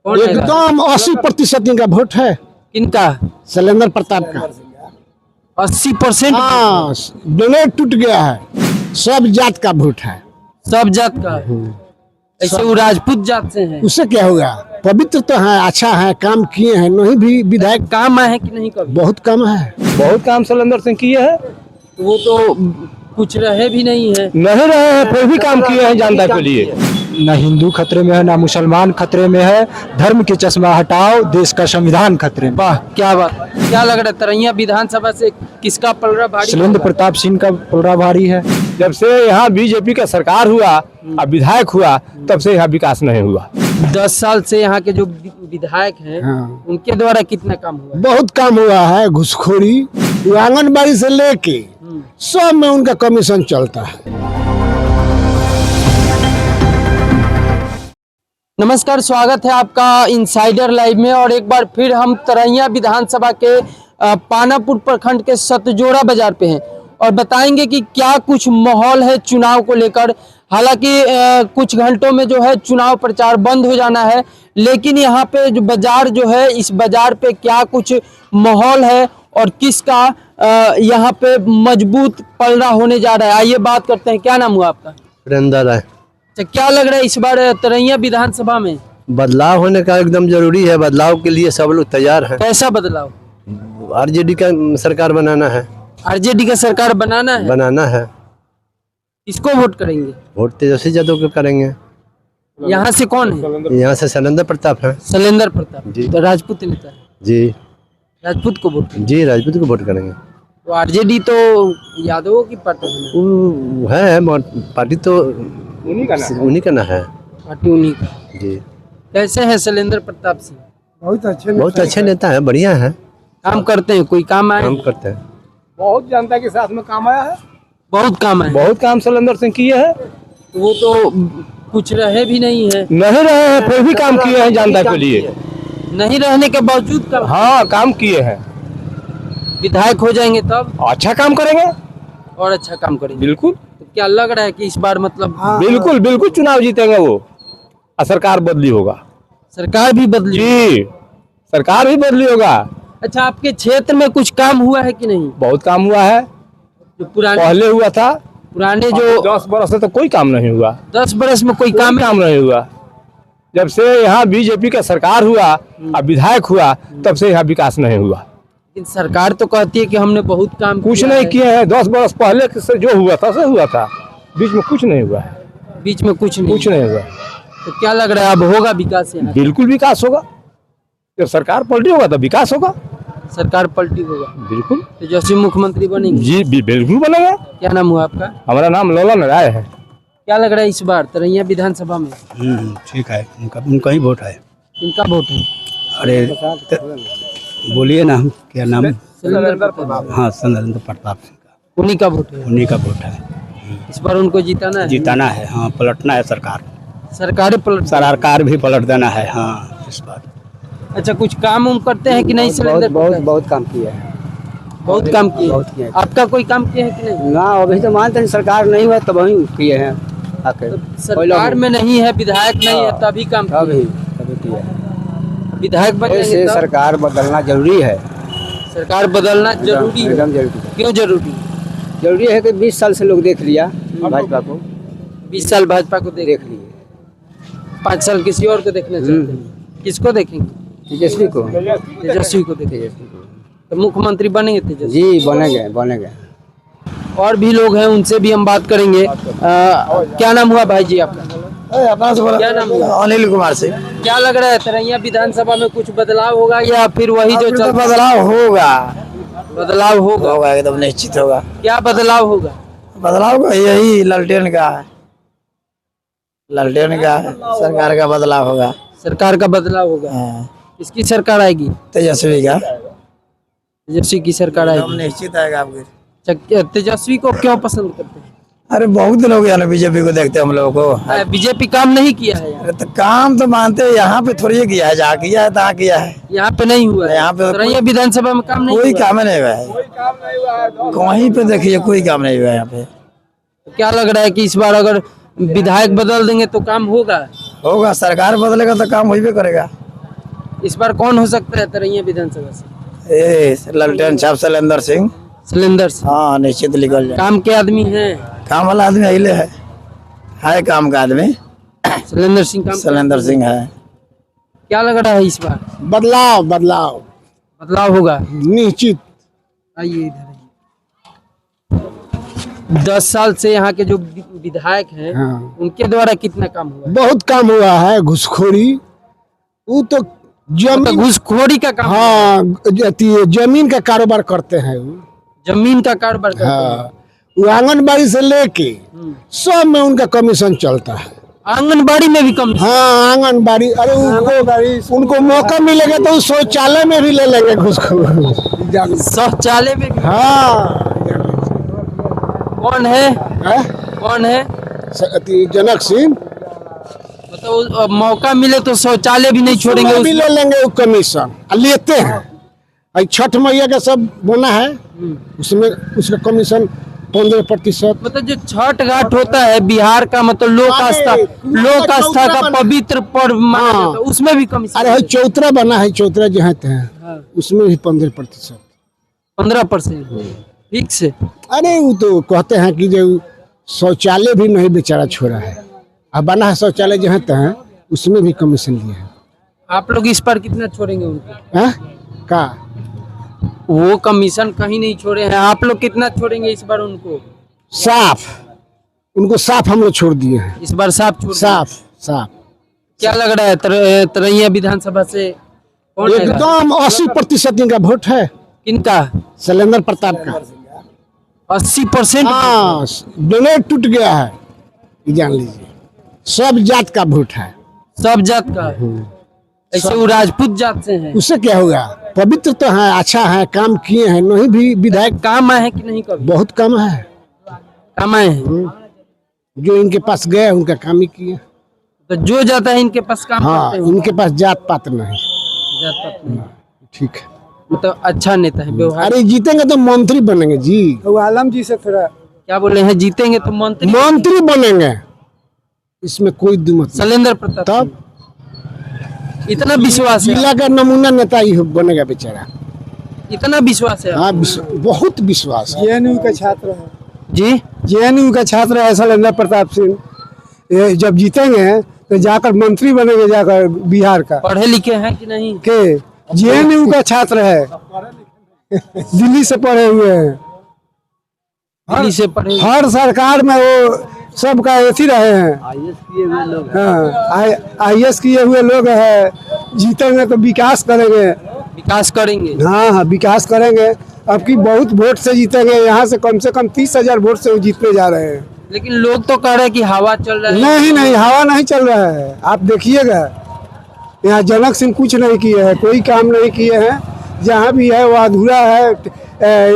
एकदम 80% इनका वोट है। किनका? शैलेंद्र प्रताप का 80%? हाँ, डोनेट टूट गया है। सब जात का वोट है। सब जात का? ऐसे वो राजपूत जात से हैं। उससे क्या होगा? पवित्र तो है, अच्छा है, काम किए हैं। नहीं भी विधायक काम आए हैं कि नहीं कभी? बहुत कम है। बहुत काम शैलेंद्र सिंह किए हैं। वो तो कुछ रहे भी नहीं है। नहीं रहे हैं, फिर भी काम किए हैं जनता के लिए। न हिंदू खतरे में है, ना मुसलमान खतरे में है। धर्म के चश्मा हटाओ, देश का संविधान खतरे में। वाह, क्या बात। क्या लग रहा है तरैया विधानसभा से किसका पलड़ा भारी? शैलेंद्र प्रताप सिंह का पलड़ा भारी है। जब से यहाँ बीजेपी का सरकार हुआ और विधायक हुआ, तब से यहाँ विकास नहीं हुआ। 10 साल से यहाँ के जो विधायक हैं, हाँ। उनके द्वारा कितना काम हुआ? बहुत काम हुआ है। घुसखोरी, आंगनबाड़ी से लेके सब में उनका कमीशन चलता है। नमस्कार, स्वागत है आपका इनसाइडर लाइव में। और एक बार फिर हम तरैया विधानसभा के पानापुर प्रखंड के सतजोड़ा बाजार पे हैं और बताएंगे कि क्या कुछ माहौल है चुनाव को लेकर। हालांकि कुछ घंटों में जो है चुनाव प्रचार बंद हो जाना है, लेकिन यहाँ पे जो बाजार जो है, इस बाजार पे क्या कुछ माहौल है और किसका यहाँ पे मजबूत पलड़ा होने जा रहा है, आइए बात करते हैं। क्या नाम हुआ आपका? वीरेंद्र है। तो क्या लग रहा है इस बार तरैया विधानसभा में बदलाव होने का एकदम जरूरी है। बदलाव के लिए सब लोग तैयार हैं। कैसा बदलाव? आरजेडी का सरकार बनाना है। आरजेडी का सरकार बनाना है। किसको वोट करेंगे? वोट तेजस्वी यादव को करेंगे। यहाँ से कौन है? यहाँ से शैलेंद्र प्रताप है। शैलेंद्र प्रताप जी। तो राजपूत नेता है। जी राजपूत को वोट करेंगे। जी, राजपूत को वोट करेंगे। तो आरजेडी तो यादवों की पार्टी है। वो है पार्टी तो उन्हीं का ना है। पार्टी उन्हीं का। जी। कैसे है शैलेंद्र प्रताप सिंह? बहुत अच्छे नेता है, बढ़िया है, काम करते हैं, कोई काम आए? काम करते हैं। बहुत जनता के साथ में काम आया है। बहुत काम है। बहुत काम शैलेंद्र सिंह किए हैं। तो वो तो कुछ रहे भी नहीं है। नहीं रहे हैं, फिर भी काम किए हैं जनता के लिए। नहीं रहने के बावजूद काम। हाँ, काम किए हैं। विधायक हो जाएंगे तब अच्छा काम करेंगे और अच्छा काम करेंगे। बिल्कुल। तो क्या लग रहा है कि इस बार मतलब बिल्कुल चुनाव जीतेंगे वो और सरकार बदली होगा। सरकार भी बदली? जी, सरकार भी बदली होगा। अच्छा, आपके क्षेत्र में कुछ काम हुआ है कि नहीं? बहुत काम हुआ है। जो पुराने पहले हुआ था, पुराने जो 10 बरस से तो कोई काम नहीं हुआ। 10 बरस में कोई काम काम नहीं हुआ। जब से यहाँ बीजेपी का सरकार हुआ और विधायक हुआ, तब से यहाँ विकास नहीं हुआ। लेकिन सरकार तो कहती है कि हमने बहुत काम कुछ नहीं किए हैं। 10 बरस पहले से जो हुआ था से हुआ था, बीच में कुछ नहीं हुआ है। बीच में कुछ नहीं हुआ। तो क्या लग रहा है अब होगा विकास यहाँ? बिल्कुल विकास होगा। जब सरकार पलटी होगा तो विकास होगा। सरकार पलटी होगा बिल्कुल। तेजस्वी मुख्यमंत्री बनेंगे? जी बिल्कुल बनेंगे। क्या नाम हुआ आपका? हमारा नाम ललन राय है। क्या लग रहा है इस बार तरैया विधानसभा में? ठीक है, उनका ही वोट है। इनका वोट है? अरे बोलिए ना, क्या नाम? शैलेंद्र प्रताप। हाँ, शैलेंद्र प्रताप सिंह का। उन्हीं का वोट है? उन्हीं का वोट है। इस बार उनको जिताना है? जिताना है। हाँ, पलटना है सरकार। सरकार भी पलट देना है। हाँ, इस बार। अच्छा, कुछ काम उम करते हैं कि नहीं? शैलेंद्र प्रताप बहुत काम किया है। बहुत काम किए। बहुत किए। आपका कोई काम किए है कि नहीं? ना, अभी तो मानते हैं सरकार नहीं हुआ तब वही किए हैं आके। तो सरकार में नहीं है, विधायक नहीं है, तभी काम तभी किए। किए हैं। विधायक बनेंगे तब? सरकार बदलना जरूरी है। सरकार बदलना जरूरी है। एकदम जरूरी। क्यों जरूरी? जरूरी है कि 20 साल से लोग देख लिया भाजपा को। 20 साल भाजपा को देख देख लिए। 5 साल किसी और को देखना चाहते हैं। किसको देखेंगे? तेजस्वी को। तेजस्वी को देखेंगे। तो मुख्यमंत्री बनेंगे तेजस्वी? जी, बनेंगे। और भी लोग हैं, उनसे भी हम बात करेंगे। क्या नाम हुआ भाई जी आपका? क्या नाम हुआ? अनिल कुमार से। क्या लग रहा है तरैया विधानसभा में कुछ बदलाव होगा या फिर वही जो चल? बदलाव होगा। बदलाव होगा एकदम निश्चित होगा। क्या बदलाव होगा? बदलाव का यही लालटेन का सरकार का बदलाव होगा। सरकार का बदलाव होगा। हाँ। किसकी सरकार आएगी? तेजस्वी का। तेजस्वी की सरकार आएगी। निश्चित आएगा आपके। तेजस्वी को क्यों पसंद करते हैं? अरे बहुत लोग यहाँ बीजेपी को देखते हैं हम लोगों को। बीजेपी काम नहीं किया है यहाँ? अरे तो काम तो मानते हैं, यहाँ पे थोड़ी किया है, जहाँ किया है तहाँ किया है। यहाँ पे नहीं हुआ है? यहाँ पे तरैया विधानसभा में काम नहीं कोई हुआ? काम नहीं हुआ है। कहीं पे देखिए कोई काम नहीं हुआ है यहाँ पे। तो क्या लग रहा है कि इस बार अगर विधायक बदल देंगे तो काम होगा? होगा, सरकार बदलेगा तो काम होइबे करेगा। इस बार कौन हो सकता है तरैया विधानसभा से? ललटेन छाप शैलेंद्र सिंह। शैलेंद्र सिंह हाँ निश्चित निकल जाए। काम के आदमी हैं। काम वाला आदमी अहिले है काम का आदमी। शैलेंद्र सिंह काम शैलेंद्र सिंह है। क्या लग रहा है इस बार बदलाव बदलाव बदलाव होगा? निश्चित। आइए इधर आइए। 10 साल से यहाँ के जो विधायक हैं हाँ। उनके द्वारा कितना काम हुआ है? बहुत काम हुआ है। घुसखोरी वो तो जमीन, घूसखोरी का काम। हाँ जमीन का कारोबार करते हैं वो। जमीन का कारोबार करते हैं। हाँ वो आंगनबाड़ी से लेके सब में उनका कमीशन चलता है। आंगनबाड़ी में भी कम। हाँ आंगनबाड़ी, अरे उनको मौका मिलेगा तो शौचालय में भी ले लेंगे घुसखोर। शौचालय में भी। हाँ कौन है? कौन है? जनक सिंह। मतलब मौका मिले तो शौचालय भी नहीं छोड़ेंगे। भी ले लेंगे वो कमीशन लेते हैं। छठ मैया का सब बना है उसमें उसका कमीशन 15%। मतलब जो छठ घाट होता है बिहार का, मतलब लोक आस्था का पवित्र पर्व माना जाता है, उसमें भी कमीशन। अरे चौतरा बना है, चौतरा जो है उसमें भी 15%। 15% ठीक से। अरे वो तो कहते हैं कि जो शौचालय भी नहीं बेचारा छोड़ा है। अब बना है शौचालय जो है उसमें भी कमीशन लिया है। आप लोग इस पर कितना छोड़ेंगे उनको? का वो कमीशन कहीं नहीं छोड़े हैं, आप लोग कितना छोड़ेंगे इस बार उनको? साफ, उनको साफ हम लोग छोड़ दिए हैं। इस बार साफ छोड़ दिए। साफ साफ। क्या लग रहा है तरैया विधानसभा से कौन आएगा? एकदम 80% इनका वोट है। किनका? शैलेंद्र प्रताप का 80%। हाँ डोनेट टूट गया है, ये जान लीजिए। सब जात का वोट है। सब जात का? ऐसे वो राजपूत जात से हैं। उससे क्या होगा? पवित्र तो है, अच्छा है, काम किए हैं। नहीं भी विधायक काम आए हैं कि नहीं? कभी बहुत कम है। काम आए हैं जो इनके पास गए उनका काम ही किए। तो जो जाता है इनके पास काम हाँ करते हैं। इनके पास जात पात नहीं। जात पात नहीं। ठीक है, मतलब अच्छा नेता है, व्यवहार। अरे जीतेंगे तो मंत्री बनेंगे जी। वो आलम जी से थोड़ा क्या बोले हैं? जीतेंगे तो मंत्री बनेंगे, इसमें कोई दुमत नहीं। शैलेंद्र प्रताप तब इतना विश्वास है? जिला का नमूना नेता ही बनेगा बेचारा। इतना विश्वास है? हाँ बहुत विश्वास है। जेएनयू का छात्र है जी। जेएनयू का छात्र है शैलेंद्र प्रताप सिंह। ये जब जीतेंगे तो जाकर मंत्री बनेंगे, जाकर बिहार का। पढ़े लिखे हैं कि नहीं? के जेएनयू का छात्र है, दिल्ली से पढ़े हुए हैं। दिल्ली से पढ़े। हर सरकार में वो सबका ऐसी रहे हैं। आईएएस किए हुए लोग हैं। जीतेंगे तो विकास करेंगे। विकास करेंगे। हाँ विकास करेंगे। अब की बहुत वोट से जीतेंगे, यहाँ से कम 30,000 वोट से वो जीतने जा रहे हैं। लेकिन लोग तो कह रहे हैं कि हवा चल रहा है। नहीं हवा नहीं चल रहा है। आप देखिएगा यहाँ जनक सिंह कुछ नहीं किए हैं, कोई काम नहीं किए हैं। जहाँ भी है वो अधूरा है।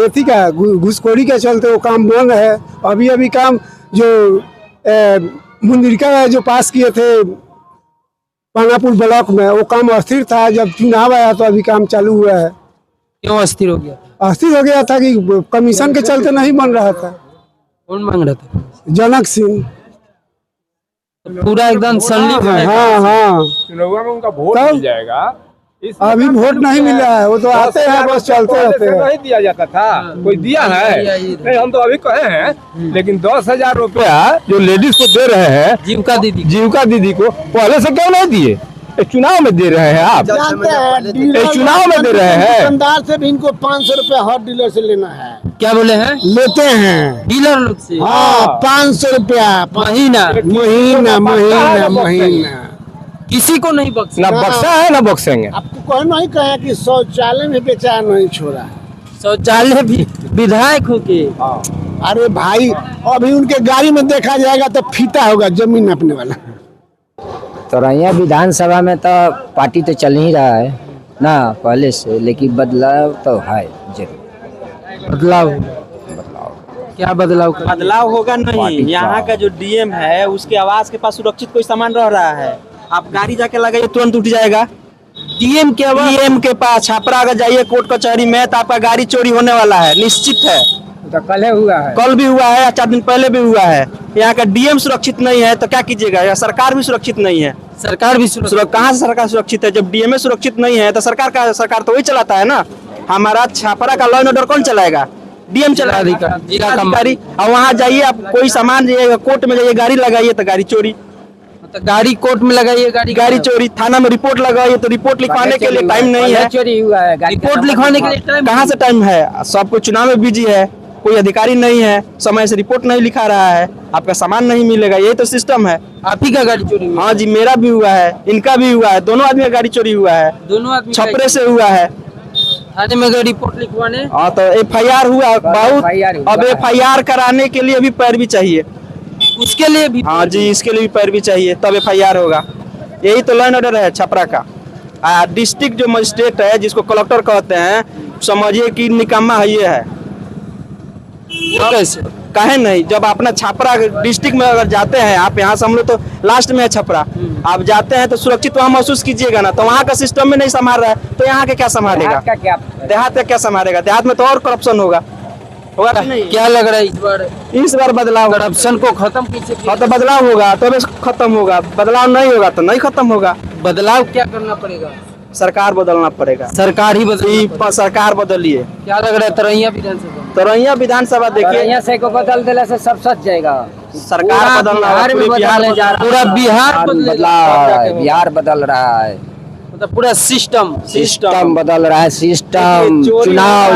एथी का घुसखोरी के चलते वो काम बंद है। अभी काम जो मुंद्रिका जो पास किए थे पानापुर ब्लॉक में, वो काम अस्थिर था। जब चुनाव आया तो अभी काम चालू हुआ है। क्यों अस्थिर हो गया? अस्थिर हो गया था कि कमीशन के चलते नहीं बन रहा था। कौन मांग रहा था? जनक सिंह। पूरा एकदम संलिप्त है। हाँ चुनाव में उनका वोट मिल जाएगा। अभी वोट नहीं मिला है, वो तो आते हैं बस चलते रहते हैं। नहीं दिया जाता था, कोई दिया है? नहीं, हम तो अभी कहे हैं। लेकिन 10,000 रुपया जो लेडीज को दे रहे हैं, जीविका दीदी को पहले से क्यों नहीं दिए? चुनाव में दे रहे हैं आप? चुनाव में दे रहे हैं। दुकानदार से भी इनको 500 रुपया हर डीलर से लेना है। क्या बोले हैं? लेते हैं डीलर लोग से। हाँ 500 रुपया महीना। किसी को नहीं बख्शा। ना बख्शा है ना बख्शेंगे। आपको कोई नहीं कहा कि शौचालय में बेचारा नहीं छोड़ा। शौचालय भी विधायक हो के। अरे भाई अभी उनके गाड़ी में देखा जाएगा तो फीता होगा जमीन अपने वाला। तरैया विधानसभा में तो पार्टी तो चल ही रहा है ना पहले से, लेकिन बदलाव तो है जरूर। बदलाव क्या बदलाव? बदलाव होगा नहीं। यहाँ का जो डीएम है उसके आवास के पास सुरक्षित कोई सामान रह रहा है। आप गाड़ी जाके लगाइए तुरंत उठ जाएगा। डीएम के पास छापरा अगर जाइए कोर्ट कचहरी में तो आपका गाड़ी चोरी होने वाला है, निश्चित है। तो कल हुआ है। कल भी हुआ है या 4 दिन पहले भी हुआ है। यहाँ का डीएम सुरक्षित नहीं है तो क्या कीजिएगा, या सरकार भी सुरक्षित नहीं है। सरकार भी कहाँ से सरकार सुरक्षित है जब डीएमए सुरक्षित नहीं है तो सरकार तो वही चलाता है ना। हमारा छापरा का लॉ एंड ऑर्डर कौन चलाएगा, डीएम चलाएगा, जिलाधिकारी। और वहाँ जाइए आप कोई सामान जाइएगा, कोर्ट में जाइए गाड़ी लगाइए तो गाड़ी चोरी, गाड़ी कोर्ट में लगाइए, गाड़ी चोरी, थाना में रिपोर्ट लगाइए तो रिपोर्ट लिखवाने के लिए टाइम नहीं है। चोरी हुआ है, रिपोर्ट लिखवाने के लिए टाइम कहाँ से टाइम है, सबको चुनाव में बिजी है, कोई अधिकारी नहीं है, समय से रिपोर्ट नहीं लिखा रहा है, आपका सामान नहीं मिलेगा, यही तो सिस्टम है। आप ही का गाड़ी चोरी हुआ? हाँ जी, मेरा भी हुआ है, इनका भी हुआ है, दोनों आदमी का गाड़ी चोरी हुआ है, दोनों आदमी छपरे से हुआ है। थाने में गए रिपोर्ट लिखवाने। हाँ तो एफआईआर हुआ बहुत, अब एफआईआर कराने के लिए भी पैरवी चाहिए, उसके लिए भी। हाँ जी, इसके लिए भी पैरवी चाहिए तब एफआईआर होगा। यही तो लॉ एंड ऑर्डर है छपरा का। डिस्ट्रिक्ट जो मजिस्ट्रेट है जिसको कलेक्टर कहते हैं, समझिए कि निकम्मा है ये है। कैसे कहे नहीं, जब अपना छपरा डिस्ट्रिक्ट में अगर जाते हैं आप, यहाँ से हम लोग तो लास्ट में है छपरा, आप जाते हैं तो सुरक्षित वहाँ महसूस कीजिएगा ना। तो वहाँ का सिस्टम में नहीं संभाल रहा है तो यहाँ के क्या संभालेगा, देहात का क्या संभालेगा, देहात में तो और करप्शन होगा कि नहीं। क्या लग रहा है इस बार बदलाव, करप्शन को खत्म कीजिए? हाँ तो बदलाव होगा तब खत्म होगा, बदलाव नहीं होगा तो नहीं खत्म होगा। बदलाव क्या करना पड़ेगा? सरकार बदलना पड़ेगा, सरकार ही बदली। सरकार बदलिए। क्या लग रहा है तरैया विधानसभा? तरैया विधानसभा देखिए, से को बदल देने से सब सच जाएगा। सरकार बदलना, पूरा बिहार बिहार बदल रहा है, मतलब पूरा सिस्टम बदल रहा है। सिस्टम चुनाव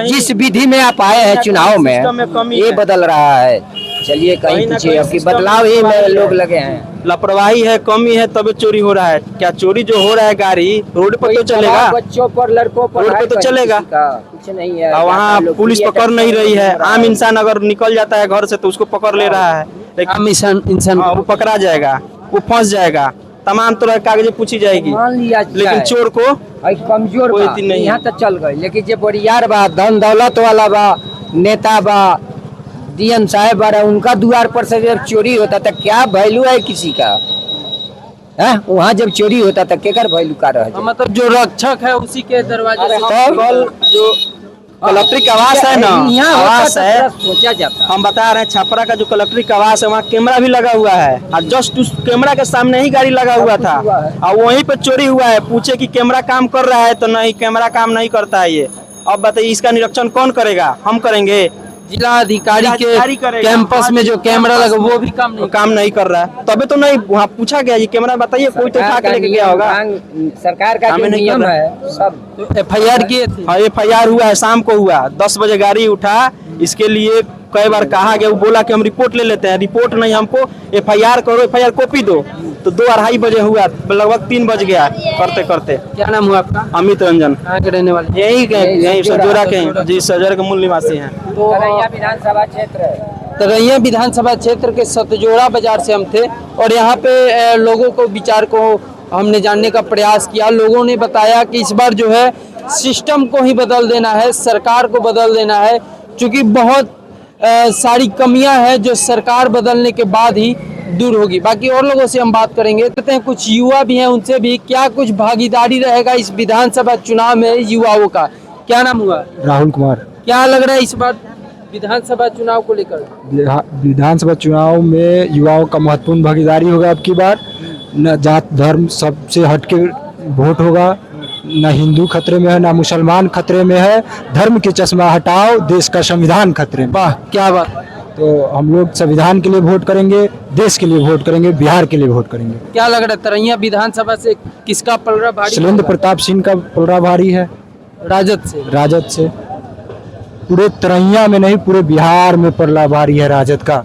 जिस विधि में आप आए हैं चुनाव में, ये बदल रहा है। चलिए कहीं पूछिए, अब की बदलाव ही में लोग लगे हैं। लापरवाही है, कमी है, तब चोरी हो रहा है। क्या चोरी जो हो रहा है गाड़ी रोड पर तो चलेगा, बच्चों पर लड़कों पर रोड पे तो चलेगा, कुछ नहीं है। और वहाँ पुलिस पकड़ नहीं रही है। आम इंसान अगर निकल जाता है घर से तो उसको पकड़ ले रहा है, आम इंसान वो पकड़ा जाएगा, वो फंस जाएगा, तमाम तरह की कागजें पूछी जाएगी। मान लिया लेकिन चोर को कमजोर कोई दिन नहीं, यहाँ तक चल गए। लेकिन जो बड़ियार बा, धन दौलत वाला बा, नेता बा, डीएम साहब बा, उनका द्वार पर से जब चोरी होता था क्या वैल्यू है किसी का? वहाँ जब चोरी होता था केकर वैल्यू का रह? मतलब जो रक्षक है उसी के दरवाजे से जो कलेक्ट्रिक आवास है ना, आवास है, सोचा जाता। हम बता रहे हैं छपरा का जो कलेक्ट्रिक आवास है वहाँ कैमरा भी लगा हुआ है, और जस्ट उस कैमरा के सामने ही गाड़ी लगा हुआ था और वहीं पे चोरी हुआ है। पूछे कि कैमरा काम कर रहा है तो नहीं, कैमरा काम नहीं करता है ये। अब बताइए इसका निरीक्षण कौन करेगा? हम करेंगे। जिला अधिकारी के कैंपस में जो कैमरा लगा वो भी काम नहीं कर रहा है, तभी तो नहीं वहाँ पूछा गया ये कैमरा बताइए, कोई तो उठा के लेके गया होगा। सरकार का जो नियम है सब। एफआईआर किए थे? हाँ एफआईआर हुआ है, शाम को हुआ, 10 बजे गाड़ी उठा। इसके लिए कई बार कहा गया, वो बोला कि हम रिपोर्ट ले लेते हैं, रिपोर्ट नहीं, हमको एफआईआर करो, एफआईआर कॉपी दो। तो 2-2:30 बजे हुआ, लगभग 3 बज गया करते करते। क्या नाम हुआ आपका? अमित रंजन। कहाँ के रहने वाले? यही सजोरा के हैं जी, सजोरा के मूल निवासी हैं। तरैया विधानसभा क्षेत्र, तरैया विधानसभा क्षेत्र के सतजोड़ा बाजार से हम थे और यहाँ पे लोगों को विचार को हमने जानने का प्रयास किया। लोगों ने बताया कि इस बार जो है सिस्टम को ही बदल देना है, सरकार को बदल देना है, क्योंकि बहुत सारी कमियां हैं जो सरकार बदलने के बाद ही दूर होगी। बाकी और लोगों से हम बात करेंगे, कहते हैं कुछ युवा भी हैं, उनसे भी क्या कुछ भागीदारी रहेगा इस विधानसभा चुनाव में युवाओं का। क्या नाम हुआ? राहुल कुमार। क्या लग रहा है इस बार विधानसभा चुनाव को लेकर? विधानसभा चुनाव में युवाओं का महत्वपूर्ण भागीदारी होगा। अब की बार न जात धर्म सबसे हटके वोट होगा, न हिंदू खतरे में है न मुसलमान खतरे में है। धर्म के चश्मा हटाओ, देश का संविधान खतरे में। वाह क्या बात। तो हम लोग संविधान के लिए वोट करेंगे, देश के लिए वोट करेंगे, बिहार के लिए वोट करेंगे। क्या लग रहा है तरैया विधानसभा से किसका पलड़ा भारी? शैलेंद्र प्रताप सिंह का पलड़ा भारी है। राजद से? राजद से। पूरे तरैया में नहीं, पूरे बिहार में पलड़ा भारी है राजद का।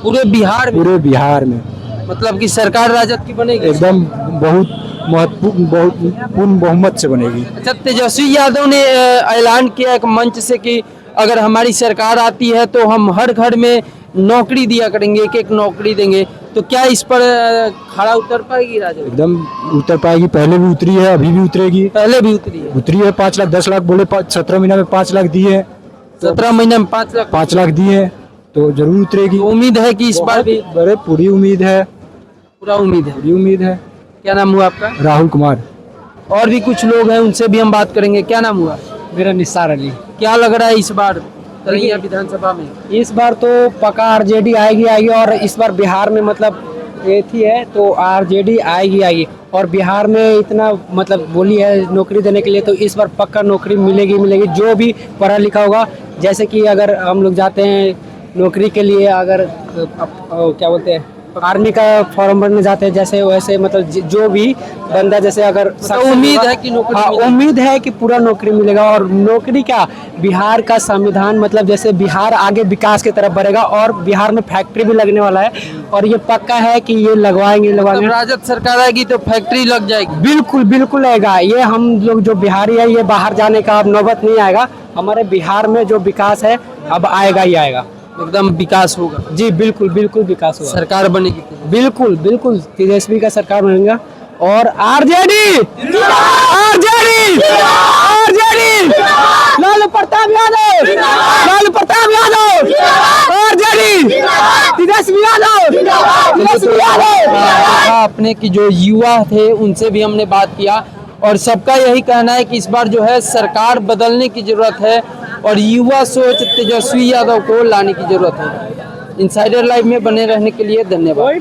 पूरे बिहार में? पूरे बिहार में। मतलब कि सरकार राजद की बनेगी? एकदम बहुत महत्वपूर्ण, बहुत पूर्ण बहुमत से बनेगी। अच्छा, तेजस्वी यादव ने ऐलान किया एक मंच से कि अगर हमारी सरकार आती है तो हम हर घर में नौकरी दिया करेंगे, एक नौकरी देंगे। तो क्या इस पर खड़ा उतर पाएगी राजद? एकदम उतर पाएगी, पहले भी उतरी है, अभी भी उतरेगी। पहले भी उतरी है 5 लाख 10 लाख बोले, 17 महीना में 5 लाख दिए, 17 महीने में 5 लाख दिए, तो जरूर उतरेगी। उम्मीद है कि इस बार भी? बड़े पूरी उम्मीद है, पूरी उम्मीद है। क्या नाम हुआ आपका? राहुल कुमार। और भी कुछ लोग हैं, उनसे भी हम बात करेंगे। क्या नाम हुआ? मेरा निसार अली। क्या लग रहा है इस बार तरैया विधानसभा में? इस बार तो पक्का आरजेडी आएगी और इस बार बिहार में मतलब एक ही है तो आरजेडी आएगी और बिहार में इतना मतलब बोली है नौकरी देने के लिए, तो इस बार पक्का नौकरी मिलेगी जो भी पढ़ा लिखा होगा। जैसे कि अगर हम लोग जाते हैं नौकरी के लिए, अगर क्या बोलते हैं आर्मी का फॉर्म भरने जाते हैं, जैसे वैसे मतलब जो भी बंदा जैसे अगर उम्मीद है कि नौकरी मिलेगी। उम्मीद है कि पूरा नौकरी मिलेगा। और नौकरी क्या, बिहार का संविधान मतलब जैसे बिहार आगे विकास की तरफ बढ़ेगा और बिहार में फैक्ट्री भी लगने वाला है और ये पक्का है कि ये लगवाएंगे। मतलब राजद सरकार आएगी तो फैक्ट्री लग जाएगी? बिल्कुल आएगा। ये हम लोग जो बिहारी है ये बाहर जाने का अब नौबत नहीं आएगा। हमारे बिहार में जो विकास है अब आएगा ही आएगा, एकदम विकास होगा। जी बिल्कुल विकास होगा। सरकार बनेगी? बिल्कुल तेजस्वी का सरकार बनेगा और आरजेडी लालू प्रताप यादव आरजेडी तेजस्वी यादव। आपने की जो युवा थे उनसे भी हमने बात किया और सबका यही कहना है कि इस बार जो है सरकार बदलने की जरूरत है और युवा सोच तेजस्वी यादव को लाने की जरूरत है। इनसाइडर लाइव में बने रहने के लिए धन्यवाद।